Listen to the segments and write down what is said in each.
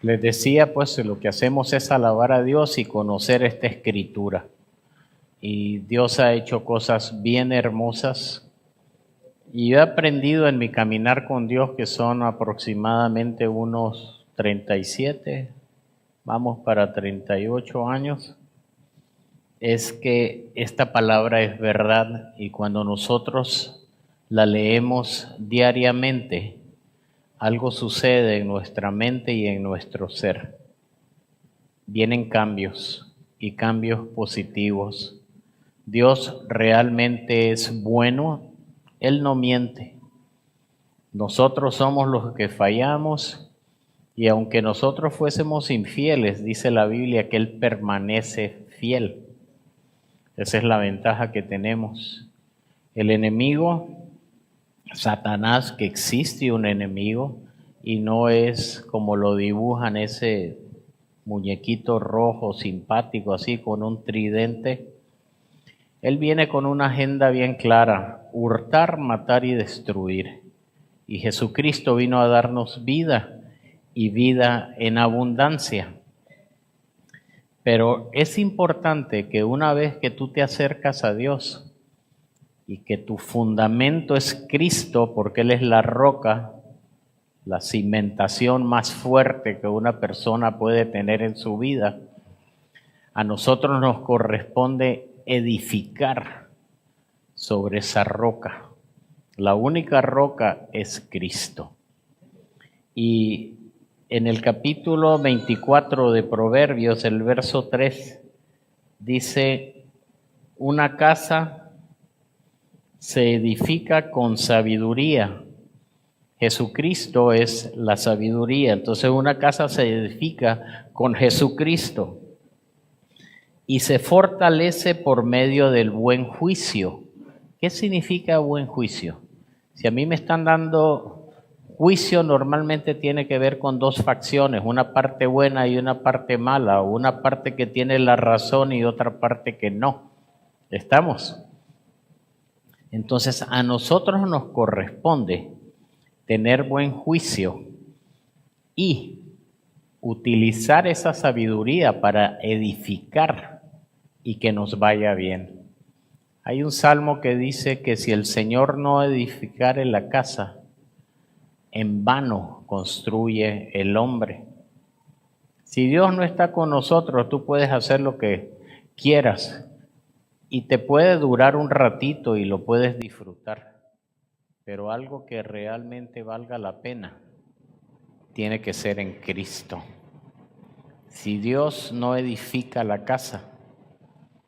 Les decía, pues, lo que hacemos es alabar a Dios y conocer esta escritura. Y Dios ha hecho cosas bien hermosas. Y he aprendido en mi caminar con Dios, que son aproximadamente unos 37, vamos para 38 años, es que esta palabra es verdad y cuando nosotros la leemos diariamente, algo sucede en nuestra mente y en nuestro ser. Vienen cambios y cambios positivos. Dios realmente es bueno, Él no miente. Nosotros somos los que fallamos y aunque nosotros fuésemos infieles, dice la Biblia que Él permanece fiel. Esa es la ventaja que tenemos. El enemigo, Satanás, que existe un enemigo y no es como lo dibujan, ese muñequito rojo simpático así con un tridente. Él viene con una agenda bien clara: hurtar, matar y destruir. Y Jesucristo vino a darnos vida y vida en abundancia. Pero es importante que una vez que tú te acercas a Dios y que tu fundamento es Cristo, porque Él es la roca, la cimentación más fuerte que una persona puede tener en su vida, a nosotros nos corresponde edificar sobre esa roca. La única roca es Cristo. Y en el capítulo 24 de Proverbios, el verso 3, dice: una casa se edifica con sabiduría. Jesucristo es la sabiduría. Entonces una casa se edifica con Jesucristo y se fortalece por medio del buen juicio. ¿Qué significa buen juicio? Si a mí me están dando juicio, normalmente tiene que ver con dos facciones, una parte buena y una parte mala, o una parte que tiene la razón y otra parte que no. ¿Estamos? Entonces a nosotros nos corresponde tener buen juicio y utilizar esa sabiduría para edificar y que nos vaya bien. Hay un salmo que dice que si el Señor no edificare la casa, en vano construye el hombre. Si Dios no está con nosotros, tú puedes hacer lo que quieras y te puede durar un ratito y lo puedes disfrutar, pero algo que realmente valga la pena tiene que ser en Cristo. Si Dios no edifica la casa,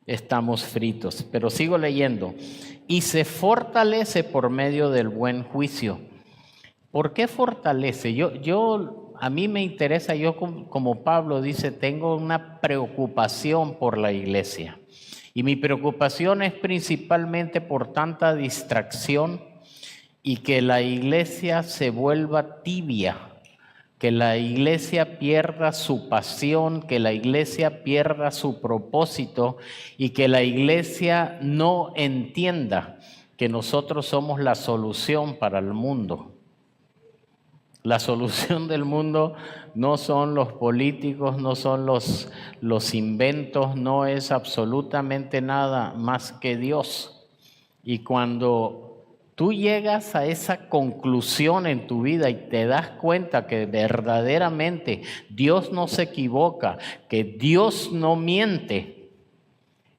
estamos fritos. Pero sigo leyendo. Y se fortalece por medio del buen juicio. ¿Por qué fortalece? A mí me interesa, yo como Pablo dice, tengo una preocupación por la iglesia. Y mi preocupación es principalmente por tanta distracción y que la iglesia se vuelva tibia, que la iglesia pierda su pasión, que la iglesia pierda su propósito y que la iglesia no entienda que nosotros somos la solución para el mundo. La solución del mundo no son los políticos, no son los inventos, no es absolutamente nada más que Dios. Y cuando tú llegas a esa conclusión en tu vida y te das cuenta que verdaderamente Dios no se equivoca, que Dios no miente,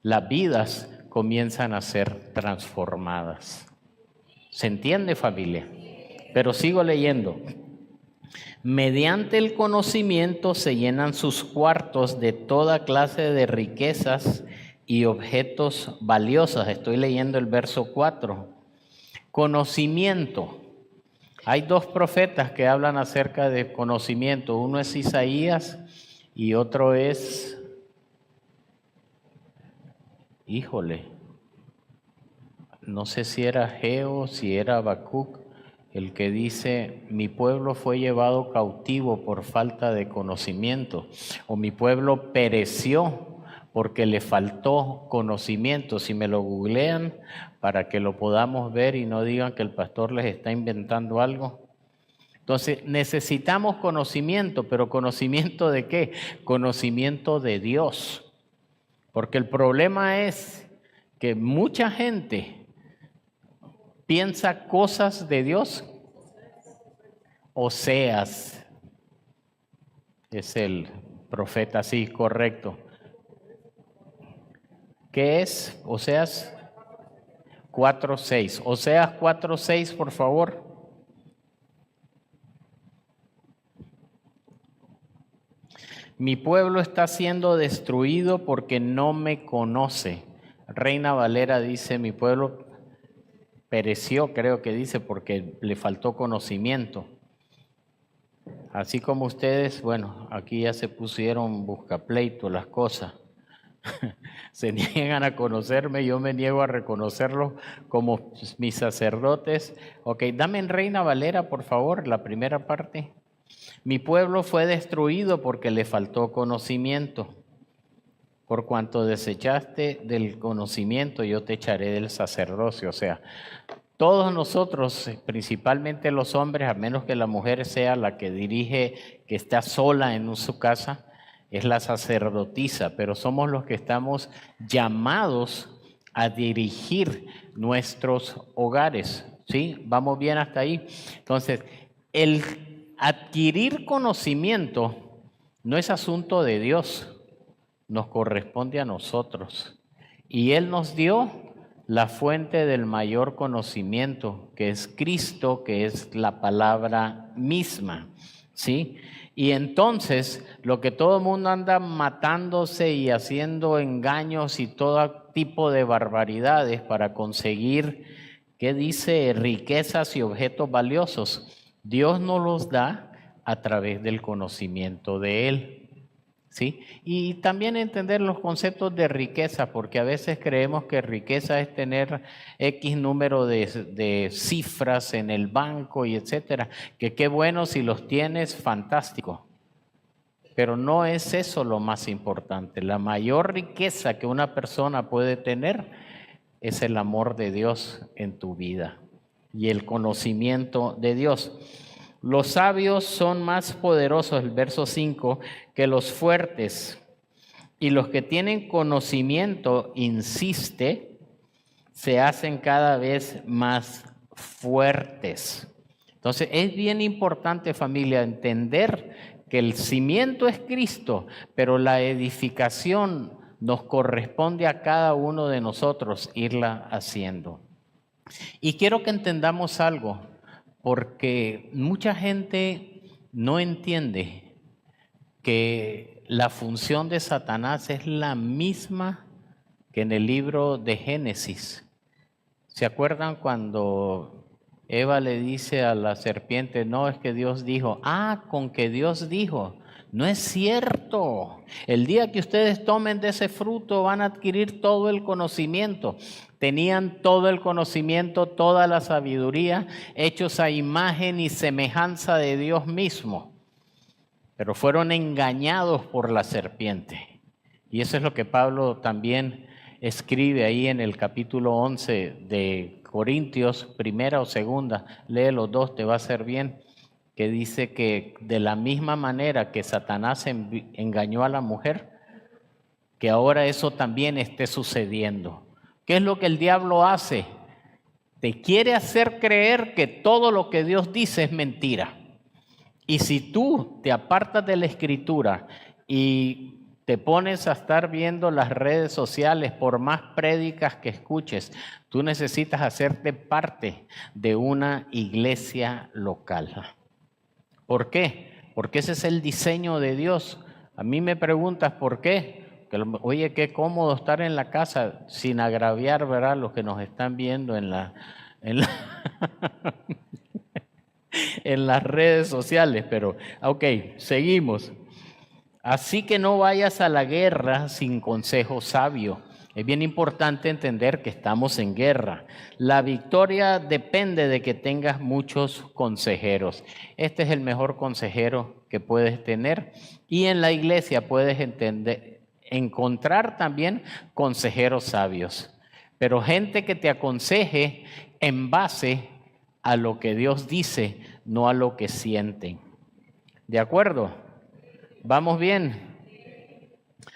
las vidas comienzan a ser transformadas. ¿Se entiende, familia? Pero sigo leyendo. Mediante el conocimiento se llenan sus cuartos de toda clase de riquezas y objetos valiosos. Estoy leyendo el verso 4. Conocimiento. Hay dos profetas que hablan acerca de conocimiento. Uno es Isaías y otro es, no sé si era Ageo, si era Habacuc, el que dice: mi pueblo fue llevado cautivo por falta de conocimiento, o mi pueblo pereció porque le faltó conocimiento. Si me lo googlean para que lo podamos ver y no digan que el pastor les está inventando algo. Entonces necesitamos conocimiento, pero ¿conocimiento de qué? Conocimiento de Dios. Porque el problema es que mucha gente piensa cosas de Dios. Oseas es el profeta, sí, correcto. ¿Qué es? Oseas 4:6. Oseas 4:6, por favor. Mi pueblo está siendo destruido porque no me conoce. Reina Valera dice, mi pueblo pereció, creo que dice, porque le faltó conocimiento. Así como ustedes, bueno, aquí ya se pusieron buscapleito las cosas. Se niegan a conocerme, yo me niego a reconocerlos como mis sacerdotes. Ok, dame en Reina Valera, por favor, la primera parte. Mi pueblo fue destruido porque le faltó conocimiento. Por cuanto desechaste del conocimiento, yo te echaré del sacerdocio. O sea, todos nosotros, principalmente los hombres, a menos que la mujer sea la que dirige, que está sola en su casa, es la sacerdotisa, pero somos los que estamos llamados a dirigir nuestros hogares. ¿Sí? ¿Vamos bien hasta ahí? Entonces, el adquirir conocimiento no es asunto de Dios, nos corresponde a nosotros. Y Él nos dio la fuente del mayor conocimiento, que es Cristo, que es la palabra misma, ¿sí? Y entonces, lo que todo el mundo anda matándose y haciendo engaños y todo tipo de barbaridades para conseguir, ¿qué dice? Riquezas y objetos valiosos. Dios nos los da a través del conocimiento de Él. ¿Sí? Y también entender los conceptos de riqueza, porque a veces creemos que riqueza es tener X número de cifras en el banco y etcétera, que qué bueno si los tienes, fantástico. Pero no es eso lo más importante. La mayor riqueza que una persona puede tener es el amor de Dios en tu vida y el conocimiento de Dios. Los sabios son más poderosos, el verso 5, que los fuertes. Y los que tienen conocimiento, insiste, se hacen cada vez más fuertes. Entonces es bien importante, familia, entender que el cimiento es Cristo, pero la edificación nos corresponde a cada uno de nosotros irla haciendo. Y quiero que entendamos algo, porque mucha gente no entiende que la función de Satanás es la misma que en el libro de Génesis. ¿Se acuerdan cuando Eva le dice a la serpiente, no, es que Dios dijo? Con que Dios dijo. No es cierto. El día que ustedes tomen de ese fruto van a adquirir todo el conocimiento. Tenían todo el conocimiento, toda la sabiduría, hechos a imagen y semejanza de Dios mismo. Pero fueron engañados por la serpiente. Y eso es lo que Pablo también escribe ahí en el capítulo 11 de Corintios, primera o segunda. Lee los dos, te va a hacer bien. Que dice que de la misma manera que Satanás engañó a la mujer, que ahora eso también esté sucediendo. ¿Qué es lo que el diablo hace? Te quiere hacer creer que todo lo que Dios dice es mentira. Y si tú te apartas de la Escritura y te pones a estar viendo las redes sociales, por más prédicas que escuches, tú necesitas hacerte parte de una iglesia local. ¿Por qué? Porque ese es el diseño de Dios. A mí me preguntas por qué. Oye, qué cómodo estar en la casa sin agraviar, ¿verdad? Los que nos están viendo en en las redes sociales. Pero, ok, seguimos. Así que no vayas a la guerra sin consejo sabio. Es bien importante entender que estamos en guerra. La victoria depende de que tengas muchos consejeros. Este es el mejor consejero que puedes tener. Y en la iglesia puedes encontrar también consejeros sabios. Pero gente que te aconseje en base a lo que Dios dice, no a lo que sienten. ¿De acuerdo? ¿Vamos bien?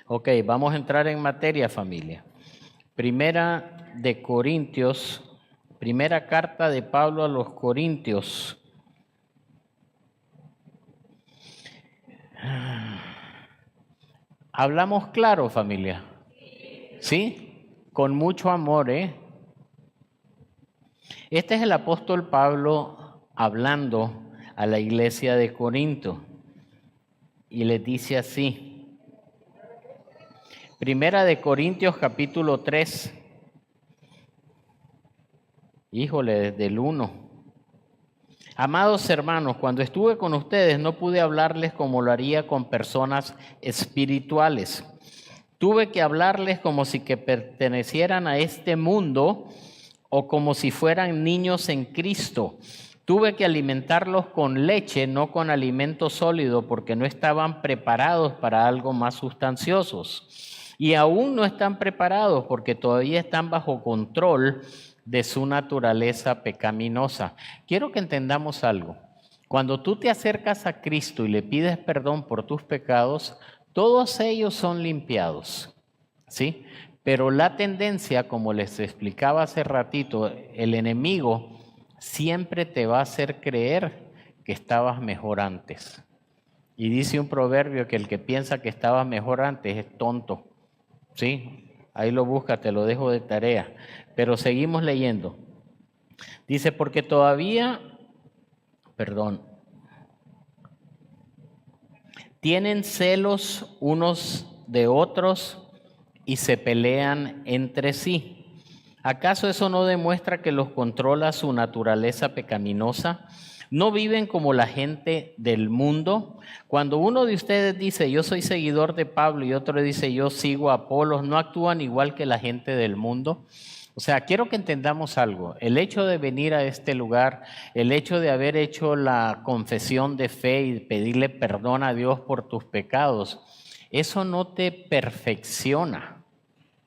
Ok, vamos a entrar en materia, familia. Primera de Corintios, primera carta de Pablo a los Corintios. Hablamos claro, familia. ¿Sí? Con mucho amor, ¿eh? Este es el apóstol Pablo hablando a la iglesia de Corinto y les dice así. Primera de Corintios capítulo 3. Híjole, desde el 1. Amados hermanos, cuando estuve con ustedes no pude hablarles como lo haría con personas espirituales. Tuve que hablarles como si que pertenecieran a este mundo o como si fueran niños en Cristo. Tuve que alimentarlos con leche, no con alimento sólido, porque no estaban preparados para algo más sustanciosos. Y aún no están preparados porque todavía están bajo control de su naturaleza pecaminosa. Quiero que entendamos algo. Cuando tú te acercas a Cristo y le pides perdón por tus pecados, todos ellos son limpiados, ¿sí? Pero la tendencia, como les explicaba hace ratito, el enemigo siempre te va a hacer creer que estabas mejor antes. Y dice un proverbio que el que piensa que estabas mejor antes es tonto, ¿sí? Ahí lo busca, te lo dejo de tarea. Pero seguimos leyendo. Dice, porque todavía, tienen celos unos de otros y se pelean entre sí. ¿Acaso eso no demuestra que los controla su naturaleza pecaminosa? ¿No viven como la gente del mundo? Cuando uno de ustedes dice, yo soy seguidor de Pablo, y otro dice, yo sigo a Apolos, ¿no actúan igual que la gente del mundo? O sea, quiero que entendamos algo. El hecho de venir a este lugar, el hecho de haber hecho la confesión de fe y pedirle perdón a Dios por tus pecados, eso no te perfecciona,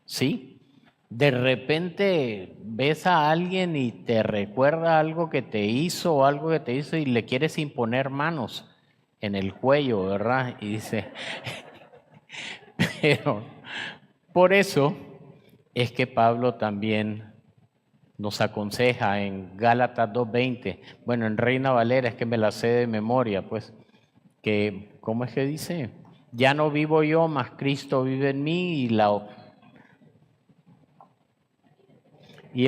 ¿sí? De repente ves a alguien y te recuerda algo que te hizo o algo que te hizo y le quieres imponer manos en el cuello, ¿verdad? Y dice, pero por eso es que Pablo también nos aconseja en Gálatas 2:20, bueno, en Reina Valera es que me la sé de memoria, pues, que, ¿cómo es que dice? Ya no vivo yo, mas Cristo vive en mí y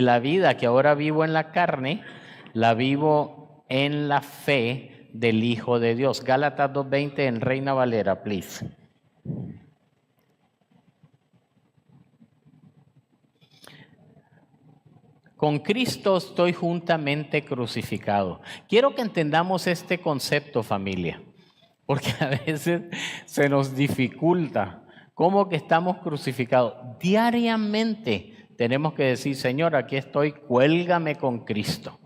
la vida que ahora vivo en la carne, la vivo en la fe del Hijo de Dios. Gálatas 2:20 en Reina Valera, please. Con Cristo estoy juntamente crucificado. Quiero que entendamos este concepto, familia, porque a veces se nos dificulta. ¿Cómo que estamos crucificados? Diariamente tenemos que decir, Señor, aquí estoy, cuélgame con Cristo.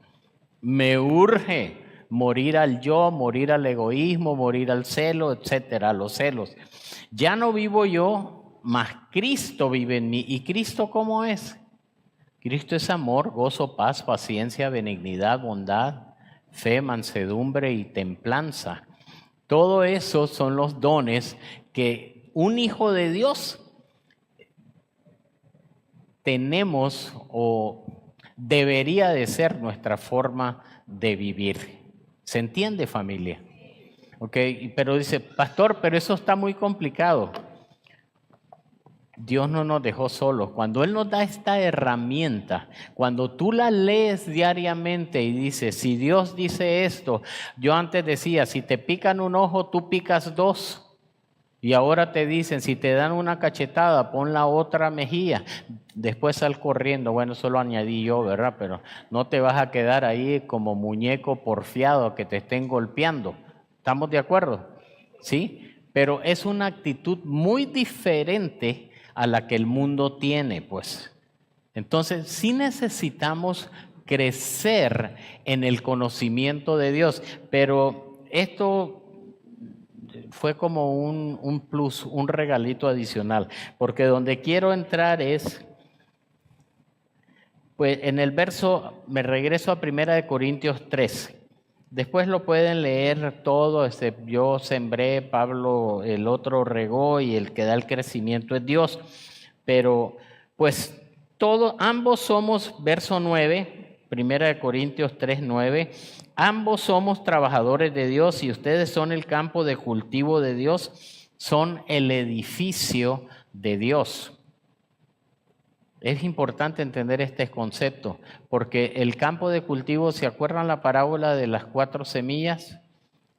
Me urge morir al yo, morir al egoísmo, morir al celo, etcétera, a los celos. Ya no vivo yo, mas Cristo vive en mí. ¿Y Cristo cómo es? Cristo es amor, gozo, paz, paciencia, benignidad, bondad, fe, mansedumbre y templanza. Todo eso son los dones que un hijo de Dios tenemos o debería de ser nuestra forma de vivir. ¿Se entiende, familia? Ok, pero dice, pastor, pero eso está muy complicado. Dios no nos dejó solos. Cuando Él nos da esta herramienta, cuando tú la lees diariamente y dices, si Dios dice esto, yo antes decía, si te pican un ojo, tú picas dos. Y ahora te dicen, si te dan una cachetada, pon la otra mejilla. Después sal corriendo. Bueno, eso lo añadí yo, ¿verdad? Pero no te vas a quedar ahí como muñeco porfiado que te estén golpeando. ¿Estamos de acuerdo? ¿Sí? Pero es una actitud muy diferente a la que el mundo tiene, pues. Entonces, sí necesitamos crecer en el conocimiento de Dios, pero esto fue como un plus, un regalito adicional, porque donde quiero entrar es Pues en el verso, me regreso a 1 Corintios 3. Después lo pueden leer todo, yo sembré, Pablo el otro regó y el que da el crecimiento es Dios. Pero pues ambos somos, verso 9, 1 Corintios 3:9, ambos somos trabajadores de Dios y ustedes son el campo de cultivo de Dios, son el edificio de Dios. Es importante entender este concepto, porque el campo de cultivo, ¿se acuerdan la parábola de las 4 semillas?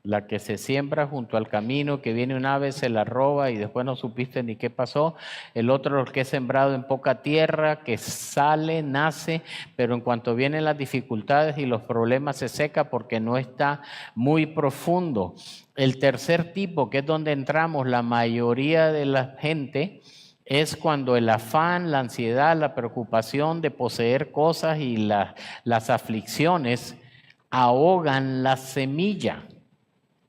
La que se siembra junto al camino, que viene un ave, se la roba y después no supiste ni qué pasó. El otro, el que es sembrado en poca tierra, que sale, nace, pero en cuanto vienen las dificultades y los problemas se seca porque no está muy profundo. El tercer tipo, que es donde entramos la mayoría de la gente, es cuando el afán, la ansiedad, la preocupación de poseer cosas y las aflicciones ahogan la semilla,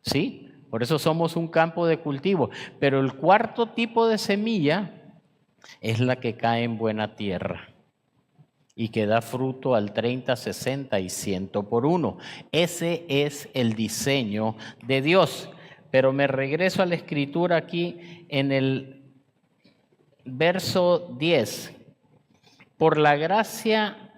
¿sí? Por eso somos un campo de cultivo. Pero el cuarto tipo de semilla es la que cae en buena tierra y que da fruto al 30, 60 y 100 por uno. Ese es el diseño de Dios. Pero me regreso a la escritura aquí en el verso 10, por la gracia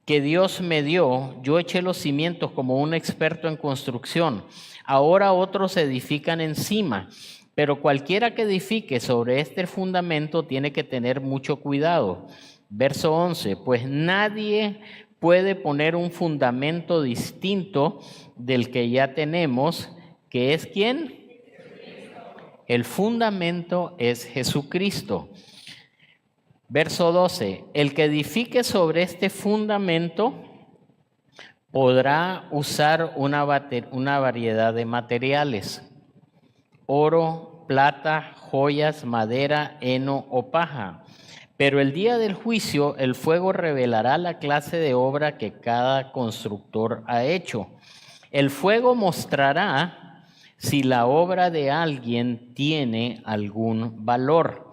que Dios me dio, yo eché los cimientos como un experto en construcción. Ahora otros edifican encima, pero cualquiera que edifique sobre este fundamento tiene que tener mucho cuidado. Verso 11, pues nadie puede poner un fundamento distinto del que ya tenemos, que es ¿quién? El fundamento es Jesucristo. Verso 12, el que edifique sobre este fundamento podrá usar una variedad de materiales: oro, plata, joyas, madera, heno o paja. Pero el día del juicio el fuego revelará la clase de obra que cada constructor ha hecho. El fuego mostrará si la obra de alguien tiene algún valor.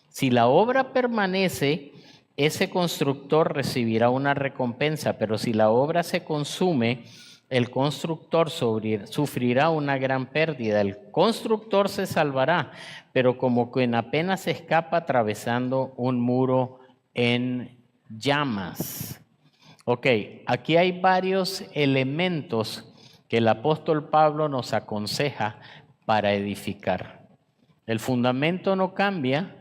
Si la obra permanece, ese constructor recibirá una recompensa, pero si la obra se consume, el constructor sufrirá una gran pérdida. El constructor se salvará, pero como quien apenas escapa atravesando un muro en llamas. Ok, aquí hay varios elementos que el apóstol Pablo nos aconseja para edificar. El fundamento no cambia.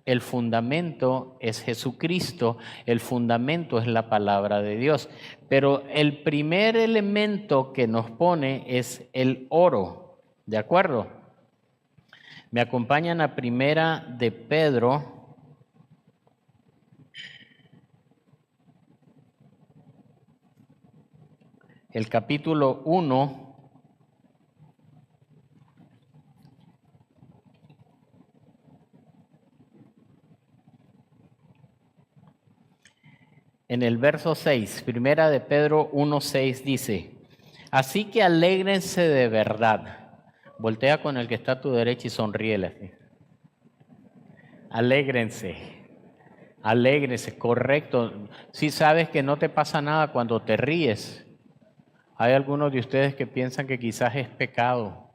El fundamento es Jesucristo, el fundamento es la palabra de Dios. Pero el primer elemento que nos pone es el oro, ¿de acuerdo? Me acompañan a 1 Pedro, el capítulo 1. En el verso 6, 1 Pedro 1:6 dice, así que alégrense de verdad. Voltea con el que está a tu derecha y sonríele. Alégrense, alégrense, correcto. Si sabes que no te pasa nada cuando te ríes. Hay algunos de ustedes que piensan que quizás es pecado.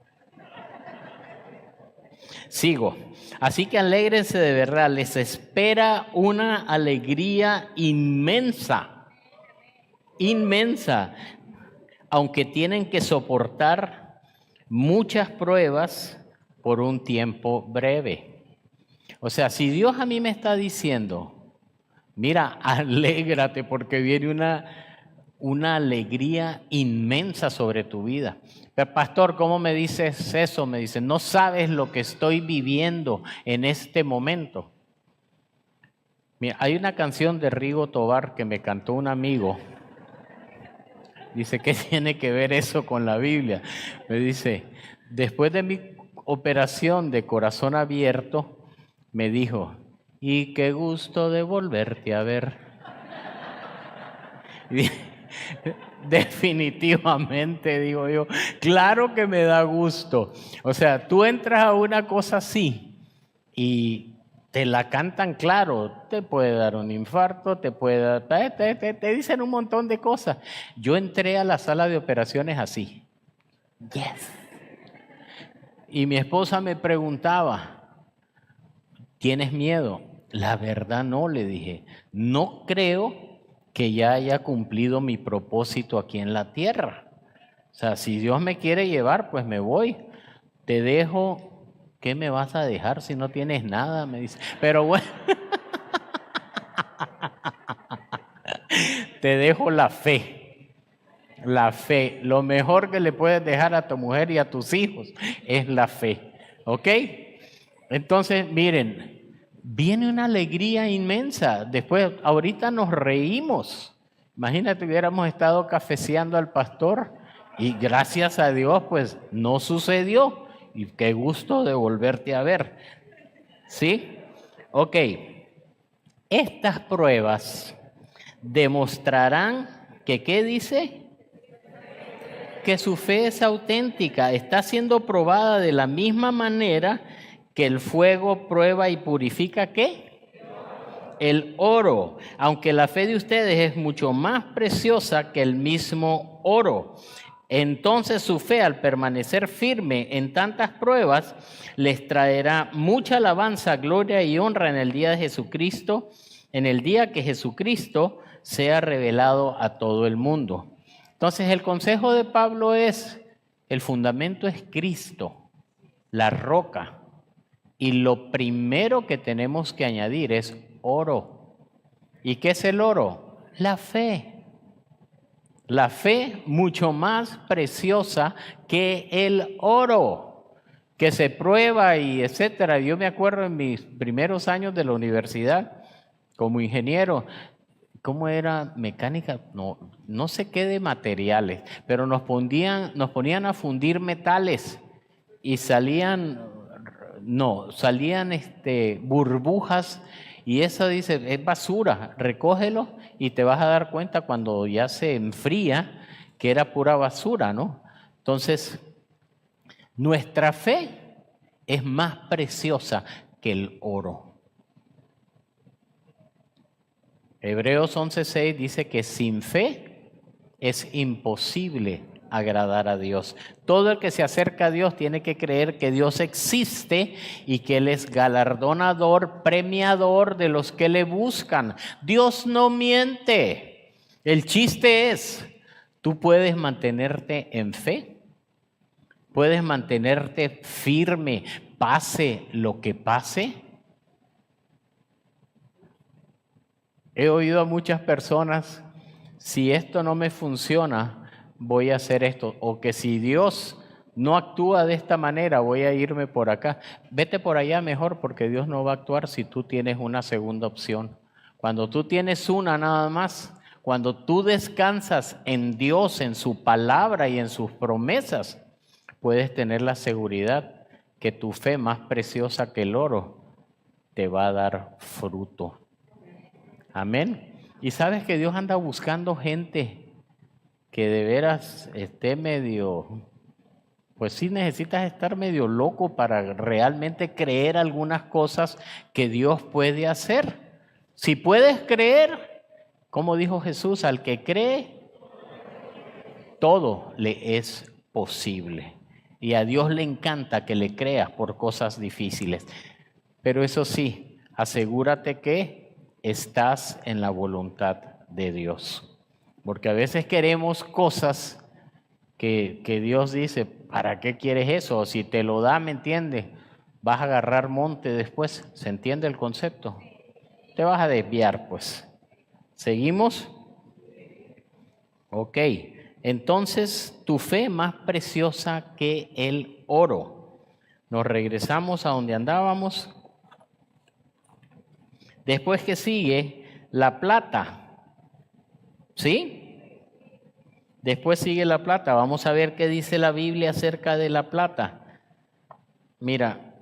Sigo. Así que alégrense de verdad, les espera una alegría inmensa, inmensa, aunque tienen que soportar muchas pruebas por un tiempo breve. O sea, si Dios a mí me está diciendo, mira, alégrate porque viene una alegría inmensa sobre tu vida. Pero pastor, ¿cómo me dices eso? Me dice, no sabes lo que estoy viviendo en este momento. Mira, hay una canción de Rigo Tobar que me cantó un amigo. Dice, ¿qué tiene que ver eso con la Biblia? Me dice, después de mi operación de corazón abierto, me dijo, y qué gusto de volverte a ver. Definitivamente, digo yo, claro que me da gusto. O sea, tú entras a una cosa así y te la cantan claro, te puede dar un infarto, te dicen un montón de cosas. Yo entré a la sala de operaciones así. Yes. Y mi esposa me preguntaba, ¿tienes miedo? La verdad no, le dije. No creo que ya haya cumplido mi propósito aquí en la tierra. O sea, si Dios me quiere llevar, pues me voy. Te dejo. ¿Qué me vas a dejar si no tienes nada? Me dice. Pero bueno, te dejo la fe. La fe. Lo mejor que le puedes dejar a tu mujer y a tus hijos es la fe. ¿Ok? Entonces, miren, viene una alegría inmensa. Después, ahorita nos reímos. Imagínate, hubiéramos estado cafeceando al pastor y gracias a Dios, pues no sucedió. Y qué gusto de volverte a ver. ¿Sí? Ok. Estas pruebas demostrarán que, ¿qué dice? Que su fe es auténtica, está siendo probada de la misma manera que el fuego prueba y purifica, ¿qué? El oro, aunque la fe de ustedes es mucho más preciosa que el mismo oro. Entonces su fe, al permanecer firme en tantas pruebas, les traerá mucha alabanza, gloria y honra en el día de Jesucristo, en el día que Jesucristo sea revelado a todo el mundo. Entonces el consejo de Pablo es, el fundamento es Cristo, la roca, y lo primero que tenemos que añadir es oro. ¿Y qué es el oro? La fe. La fe mucho más preciosa que el oro, que se prueba y etcétera. Yo me acuerdo en mis primeros años de la universidad como ingeniero, ¿cómo era? Mecánica, no sé qué de materiales, pero nos ponían a fundir metales y salían burbujas y eso dice, es basura, recógelo y te vas a dar cuenta cuando ya se enfría que era pura basura, ¿no? Entonces, nuestra fe es más preciosa que el oro. Hebreos 11:6 dice que sin fe es imposible agradar a Dios. Todo el que se acerca a Dios tiene que creer que Dios existe y que Él es galardonador, premiador de los que le buscan. Dios no miente. El chiste es, tú puedes mantenerte en fe, puedes mantenerte firme, pase lo que pase. He oído a muchas personas, si esto no me funciona, voy a hacer esto. O que si Dios no actúa de esta manera, voy a irme por acá. Vete por allá mejor porque Dios no va a actuar si tú tienes una segunda opción. Cuando tú tienes una nada más, cuando tú descansas en Dios, en su palabra y en sus promesas, puedes tener la seguridad que tu fe, más preciosa que el oro, te va a dar fruto. Amén. Y sabes que Dios anda buscando gente que de veras esté medio, pues sí necesitas estar medio loco para realmente creer algunas cosas que Dios puede hacer. Si puedes creer, como dijo Jesús, al que cree, todo le es posible. Y a Dios le encanta que le creas por cosas difíciles. Pero eso sí, asegúrate que estás en la voluntad de Dios. Porque a veces queremos cosas que Dios dice, ¿para qué quieres eso? O si te lo da, ¿me entiendes? Vas a agarrar monte después. ¿Se entiende el concepto? Te vas a desviar, pues. ¿Seguimos? Ok. Entonces, tu fe más preciosa que el oro. Nos regresamos a donde andábamos. Después que sigue la plata, ¿sí? Después sigue la plata. Vamos a ver qué dice la Biblia acerca de la plata. Mira,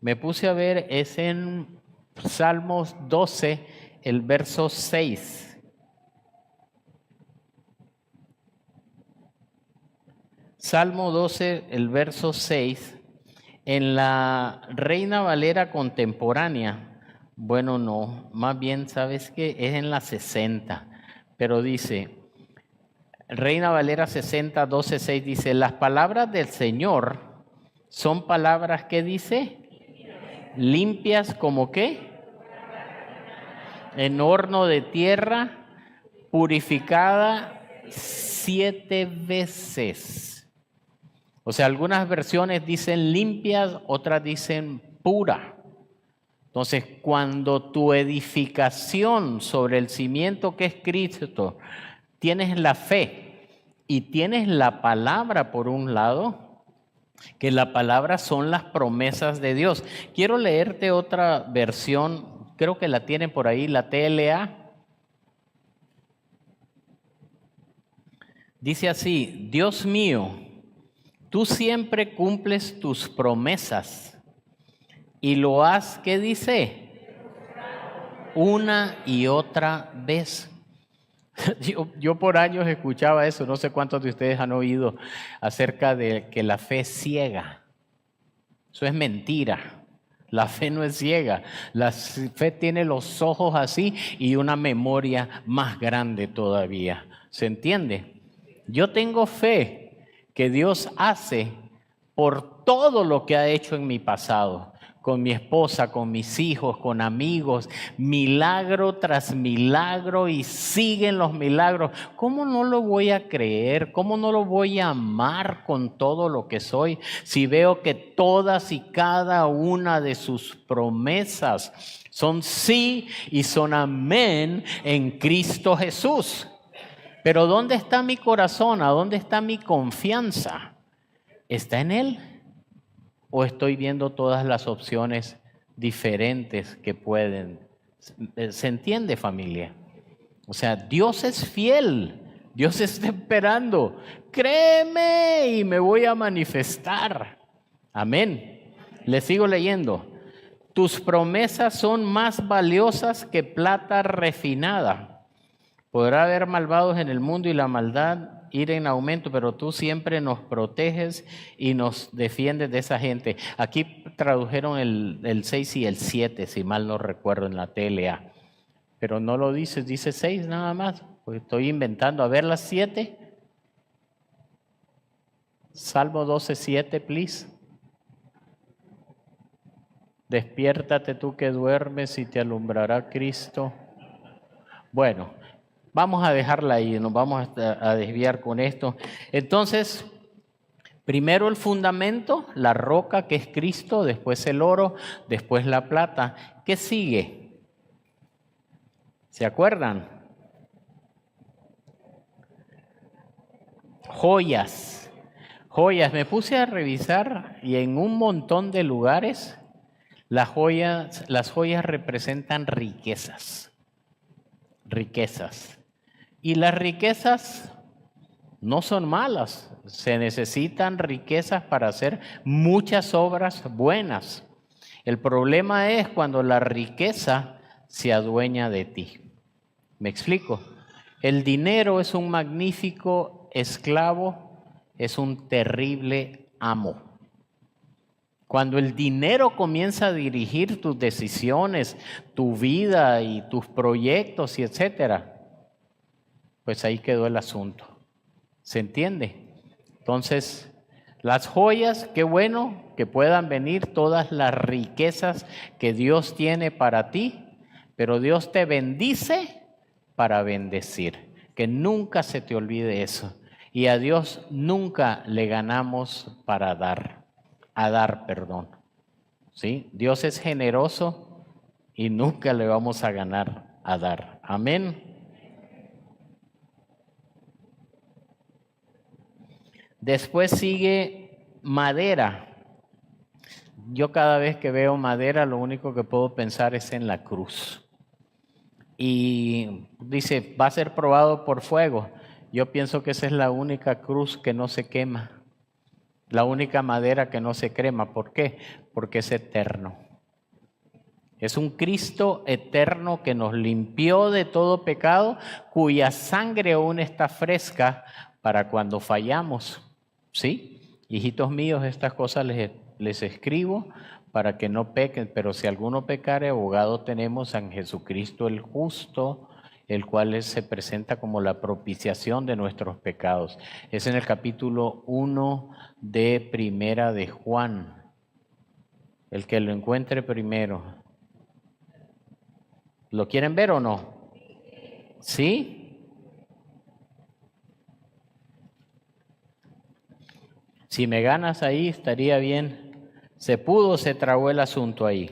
me puse a ver, es en Salmos 12, el verso 6. Salmo 12, el verso 6. En la Reina Valera contemporánea, Bueno, no, más bien, ¿sabes qué? Es en la 60, pero dice, Reina Valera 60, 12, 6 dice, las palabras del Señor son palabras que dice, limpias como qué, en horno de tierra, purificada 7 veces. O sea, algunas versiones dicen limpias, otras dicen pura. Entonces, cuando tu edificación sobre el cimiento que es Cristo, tienes la fe y tienes la palabra por un lado, que la palabra son las promesas de Dios. Quiero leerte otra versión, creo que la tienen por ahí, la TLA. Dice así, Dios mío, tú siempre cumples tus promesas y lo has, ¿qué dice? Una y otra vez. Yo por años escuchaba eso, no sé cuántos de ustedes han oído acerca de que la fe es ciega. Eso es mentira. La fe no es ciega. La fe tiene los ojos así y una memoria más grande todavía. ¿Se entiende? Yo tengo fe que Dios hace por todo lo que ha hecho en mi pasado, con mi esposa, con mis hijos, con amigos, milagro tras milagro y siguen los milagros. ¿Cómo no lo voy a creer? ¿Cómo no lo voy a amar con todo lo que soy si veo que todas y cada una de sus promesas son sí y son amén en Cristo Jesús? Pero ¿dónde está mi corazón? ¿A dónde está mi confianza? ¿Está en Él? ¿O estoy viendo todas las opciones diferentes que pueden? ¿Se entiende, familia? O sea, Dios es fiel. Dios está esperando. Créeme y me voy a manifestar. Amén. Le sigo leyendo. Tus promesas son más valiosas que plata refinada. Podrá haber malvados en el mundo y la maldad ir en aumento, pero tú siempre nos proteges y nos defiendes de esa gente. Aquí tradujeron el 6 y el 7, si mal no recuerdo, en la TLA. Pero no lo dice 6 nada más. Pues estoy inventando. A ver las 7. Salmo 12, 7, please. Despiértate tú que duermes y te alumbrará Cristo. Bueno, vamos a dejarla ahí, nos vamos a desviar con esto. Entonces, primero el fundamento, la roca que es Cristo, después el oro, después la plata. ¿Qué sigue? ¿Se acuerdan? Joyas. Joyas. Me puse a revisar y en un montón de lugares las joyas representan riquezas. Riquezas. Y las riquezas no son malas, se necesitan riquezas para hacer muchas obras buenas. El problema es cuando la riqueza se adueña de ti. ¿Me explico? El dinero es un magnífico esclavo, es un terrible amo. Cuando el dinero comienza a dirigir tus decisiones, tu vida y tus proyectos y etcétera, pues ahí quedó el asunto. ¿Se entiende? Entonces, las joyas, qué bueno que puedan venir todas las riquezas que Dios tiene para ti, pero Dios te bendice para bendecir. Que nunca se te olvide eso. Y a Dios nunca le ganamos para dar, perdón. ¿Sí? Dios es generoso y nunca le vamos a ganar a dar. Amén. Después sigue madera. Yo cada vez que veo madera, lo único que puedo pensar es en la cruz. Y dice, va a ser probado por fuego. Yo pienso que esa es la única cruz que no se quema. La única madera que no se crema. ¿Por qué? Porque es eterno. Es un Cristo eterno que nos limpió de todo pecado, cuya sangre aún está fresca para cuando fallamos. ¿Sí? Hijitos míos, estas cosas les escribo para que no pequen, pero si alguno pecare, abogado tenemos en Jesucristo el justo, el cual se presenta como la propiciación de nuestros pecados. Es en el capítulo 1 de Primera de Juan. El que lo encuentre primero. ¿Lo quieren ver o no? ¿Sí? Si me ganas ahí, estaría bien. Se pudo, se trabó el asunto ahí.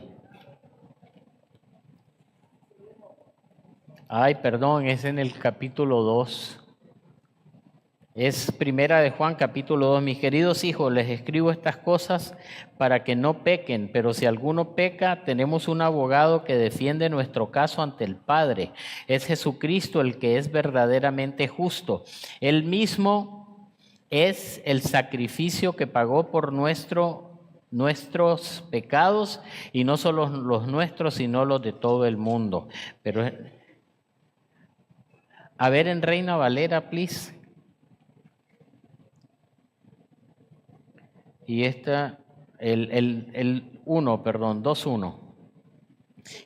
Ay, perdón, es en el capítulo 2. Es Primera de Juan, capítulo 2. Mis queridos hijos, les escribo estas cosas para que no pequen, pero si alguno peca, tenemos un abogado que defiende nuestro caso ante el Padre. Es Jesucristo el que es verdaderamente justo. Él mismo es el sacrificio que pagó por nuestros pecados, y no solo los nuestros, sino los de todo el mundo. Pero, a ver, en Reina Valera, please. Y esta, el 1, perdón, 2:1.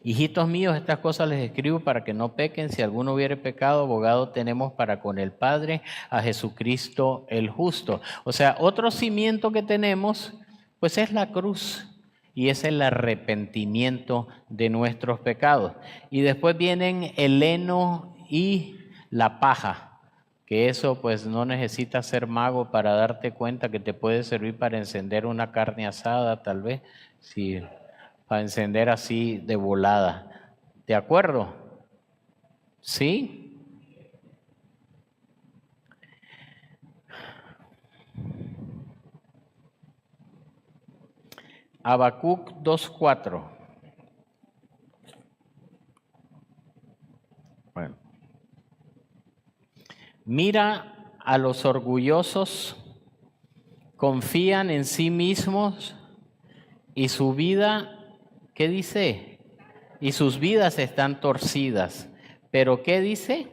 Hijitos míos, estas cosas les escribo para que no pequen. Si alguno hubiere pecado, abogado tenemos para con el Padre, a Jesucristo el justo. O sea, otro cimiento que tenemos, pues es la cruz. Y es el arrepentimiento de nuestros pecados. Y después vienen el heno y la paja. Que eso pues no necesitas ser mago para darte cuenta que te puede servir para encender una carne asada, tal vez, si, para encender así de volada. ¿De acuerdo? ¿Sí? Habacuc 2:4. Bueno. Mira a los orgullosos, confían en sí mismos y su vida, ¿qué dice? Y sus vidas están torcidas. ¿Pero qué dice?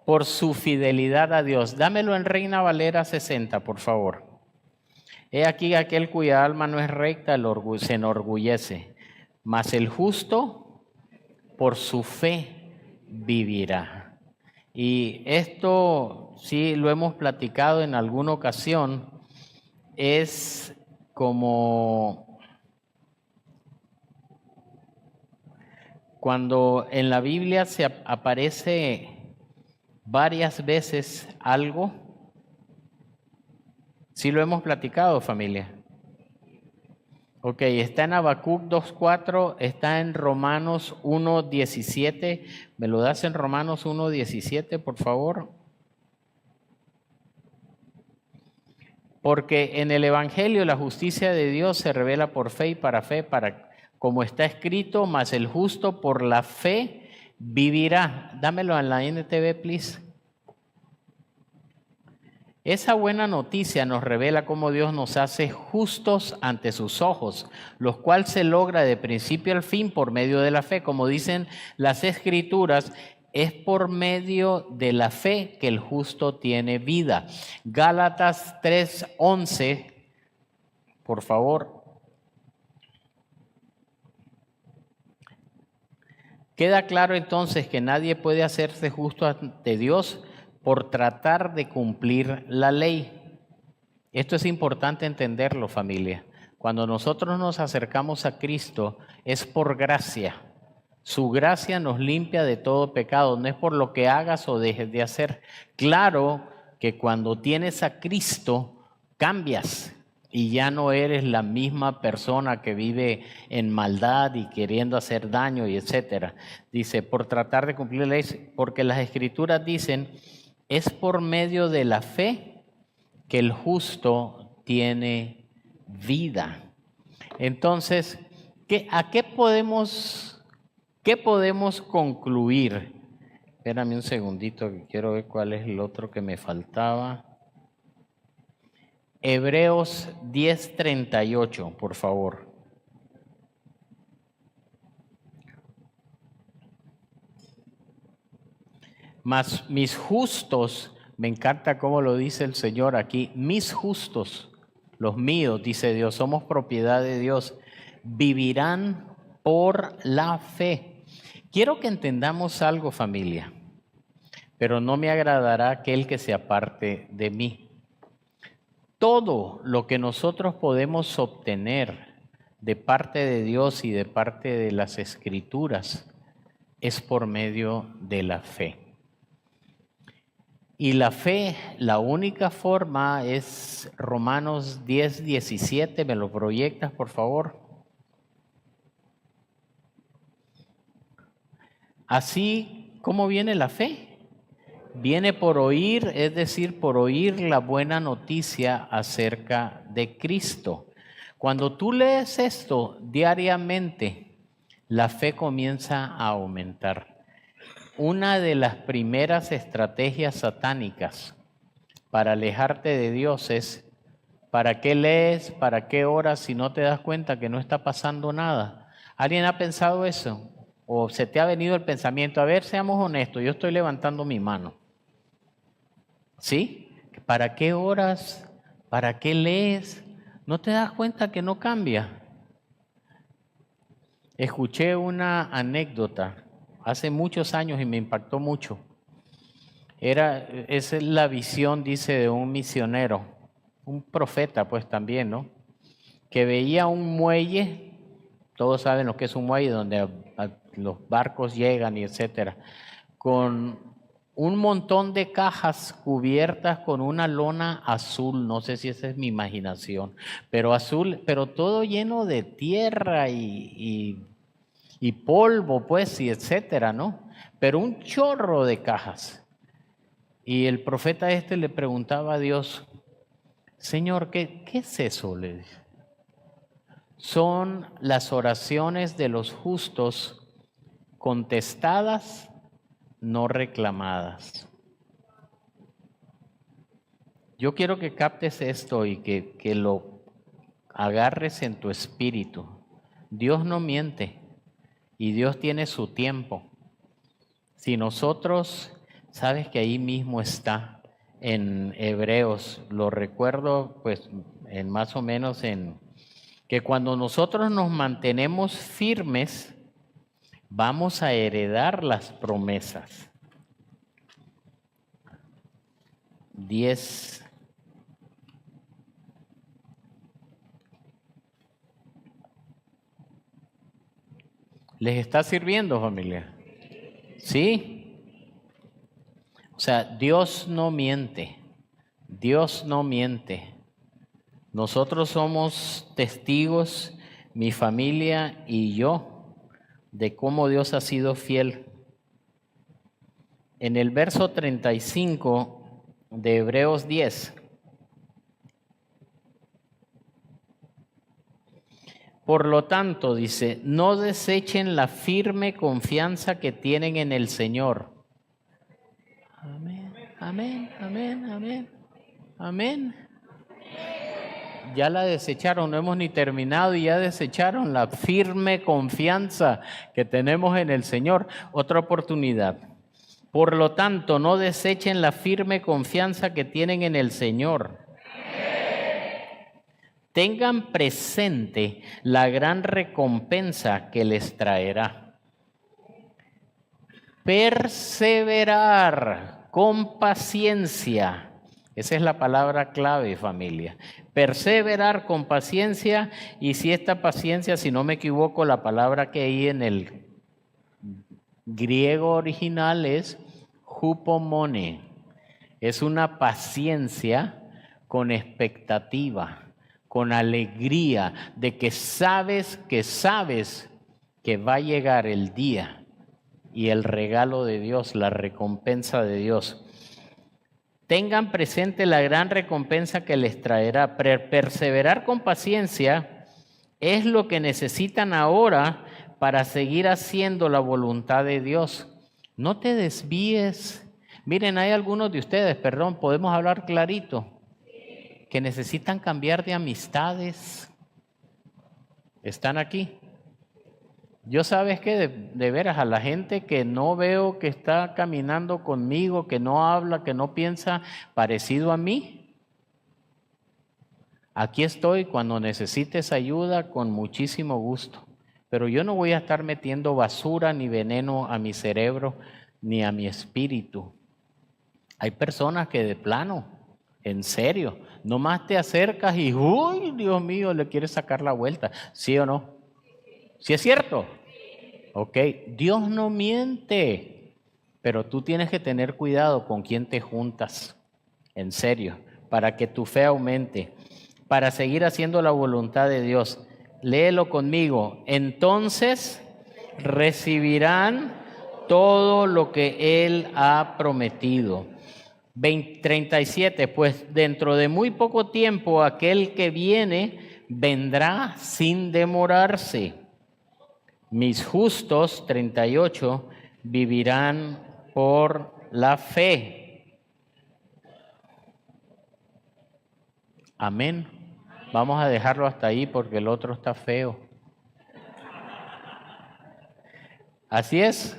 Por su fidelidad a Dios. Dámelo en Reina Valera 60, por favor. He aquí aquel cuya alma no es recta, se enorgullece, mas el justo por su fe vivirá. Y esto sí lo hemos platicado en alguna ocasión, es como cuando en la Biblia se aparece varias veces algo. Sí lo hemos platicado, familia. Ok, está en Habacuc 2:4, está en Romanos 1:17. ¿Me lo das en Romanos 1:17, por favor? Porque en el Evangelio la justicia de Dios se revela por fe y para fe, como está escrito, mas el justo por la fe vivirá. Dámelo en la NTV, please. Esa buena noticia nos revela cómo Dios nos hace justos ante sus ojos, lo cual se logra de principio al fin por medio de la fe. Como dicen las Escrituras, es por medio de la fe que el justo tiene vida. Gálatas 3:11, por favor. Queda claro entonces que nadie puede hacerse justo ante Dios por tratar de cumplir la ley. Esto es importante entenderlo, familia. Cuando nosotros nos acercamos a Cristo es por gracia. Su gracia nos limpia de todo pecado, no es por lo que hagas o dejes de hacer. Claro que cuando tienes a Cristo cambias y ya no eres la misma persona que vive en maldad y queriendo hacer daño y etcétera. Dice, por tratar de cumplir la ley, porque las Escrituras dicen, es por medio de la fe que el justo tiene vida. Entonces, ¿qué podemos concluir? Espérame un segundito que quiero ver cuál es el otro que me faltaba. Hebreos 10:38, por favor. Mas mis justos, me encanta cómo lo dice el Señor aquí, mis justos, los míos, dice Dios, somos propiedad de Dios, vivirán por la fe. Quiero que entendamos algo, familia, pero no me agradará aquel que se aparte de mí. Todo lo que nosotros podemos obtener de parte de Dios y de parte de las Escrituras es por medio de la fe. Y la fe, la única forma es Romanos 10:17. ¿Me lo proyectas, por favor? Así, ¿cómo viene la fe? Viene por oír, es decir, por oír la buena noticia acerca de Cristo. Cuando tú lees esto diariamente, la fe comienza a aumentar. Una de las primeras estrategias satánicas para alejarte de Dios es: ¿para qué lees? ¿Para qué oras si no te das cuenta que no está pasando nada? ¿Alguien ha pensado eso? ¿O se te ha venido el pensamiento? A ver, seamos honestos, yo estoy levantando mi mano. ¿Sí? ¿Para qué oras? ¿Para qué lees? ¿No te das cuenta que no cambia? Escuché una anécdota hace muchos años y me impactó mucho. Esa es la visión, dice, de un misionero, un profeta pues también, ¿no? Que veía un muelle, todos saben lo que es un muelle, donde los barcos llegan y etcétera, con un montón de cajas cubiertas con una lona azul, no sé si esa es mi imaginación, pero azul, pero todo lleno de tierra y polvo, pues, y etcétera, ¿no? Pero un chorro de cajas. Y el profeta le preguntaba a Dios: Señor, ¿qué es eso? Le dice. Son las oraciones de los justos contestadas, no reclamadas. Yo quiero que captes esto y que lo agarres en tu espíritu. Dios no miente y Dios tiene su tiempo. Si nosotros, sabes que ahí mismo está en Hebreos, lo recuerdo pues en más o menos en que cuando nosotros nos mantenemos firmes, vamos a heredar las promesas. 10. ¿Les está sirviendo, familia? ¿Sí? O sea, Dios no miente. Dios no miente. Nosotros somos testigos, mi familia y yo, de cómo Dios ha sido fiel. En el verso 35 de Hebreos 10. Por lo tanto, dice, no desechen la firme confianza que tienen en el Señor. Amén, amén, amén, amén, amén. Ya la desecharon, no hemos ni terminado y ya desecharon la firme confianza que tenemos en el Señor. Otra oportunidad. Por lo tanto, no desechen la firme confianza que tienen en el Señor. Tengan presente la gran recompensa que les traerá. Perseverar con paciencia. Esa es la palabra clave, familia. Perseverar con paciencia, y si esta paciencia, si no me equivoco, la palabra que hay en el griego original es hupomone. Es una paciencia con expectativa, con alegría de que sabes que va a llegar el día y el regalo de Dios, la recompensa de Dios. Tengan presente la gran recompensa que les traerá. Perseverar con paciencia es lo que necesitan ahora para seguir haciendo la voluntad de Dios. No te desvíes. Miren, hay algunos de ustedes, podemos hablar clarito, que necesitan cambiar de amistades. ¿Están aquí? Yo sabes que de veras a la gente que no veo que está caminando conmigo, que no habla, que no piensa parecido a mí, Aquí estoy cuando necesites ayuda con muchísimo gusto. Pero yo no voy a estar metiendo basura ni veneno a mi cerebro ni a mi espíritu. Hay personas que de plano, en serio, nomás te acercas y, uy, Dios mío, le quieres sacar la vuelta. ¿Sí o no? ¿Sí es cierto? Ok, Dios no miente, pero tú tienes que tener cuidado con quién te juntas, en serio, para que tu fe aumente, para seguir haciendo la voluntad de Dios. Léelo conmigo. Entonces recibirán todo lo que Él ha prometido. 37, pues dentro de muy poco tiempo aquel que viene vendrá sin demorarse. Mis justos, 38, vivirán por la fe. Amén. Vamos a dejarlo hasta ahí porque el otro está feo. Así es.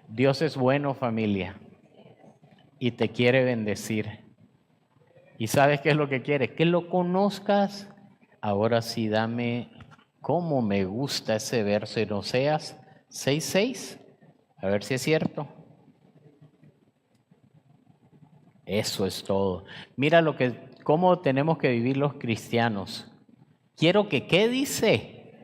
Dios es bueno, familia, y te quiere bendecir. ¿Y sabes qué es lo que quiere? Que lo conozcas. Ahora sí, dame cómo me gusta ese verso en Oseas 6:6. A ver si es cierto. Eso es todo. Mira cómo tenemos que vivir los cristianos. Quiero que, ¿qué dice?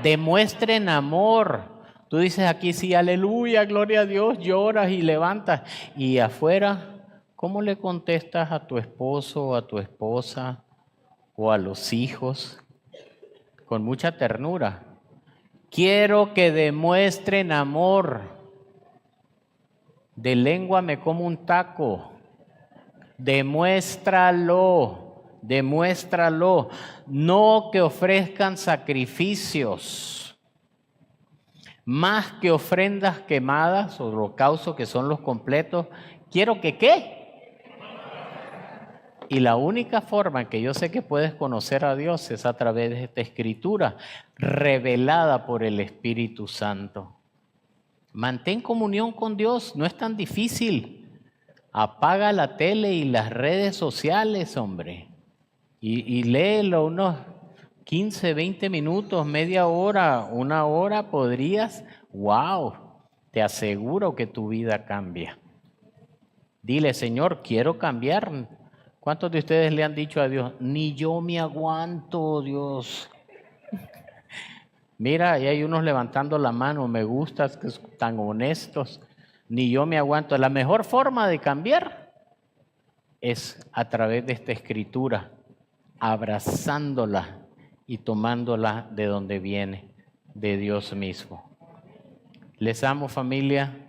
Demuestren amor. Tú dices aquí, sí, aleluya, gloria a Dios, lloras y levantas. Y afuera, ¿cómo le contestas a tu esposo o a tu esposa o a los hijos? Con mucha ternura. Quiero que demuestren amor. De lengua me como un taco. Demuéstralo, demuéstralo. No que ofrezcan sacrificios, más que ofrendas quemadas, holocaustos que son los completos. Quiero que ¿qué? Y la única forma en que yo sé que puedes conocer a Dios es a través de esta escritura revelada por el Espíritu Santo. Mantén comunión con Dios, no es tan difícil. Apaga la tele y las redes sociales, hombre. Y léelo unos 15, 20 minutos, media hora, una hora podrías. ¡Wow! Te aseguro que tu vida cambia. Dile, Señor, quiero cambiar. ¿Cuántos de ustedes le han dicho a Dios? Ni yo me aguanto, Dios. Mira, ahí hay unos levantando la mano, me gusta, que están honestos. Ni yo me aguanto. La mejor forma de cambiar es a través de esta escritura, abrazándola y tomándola de donde viene, de Dios mismo. Les amo, familia.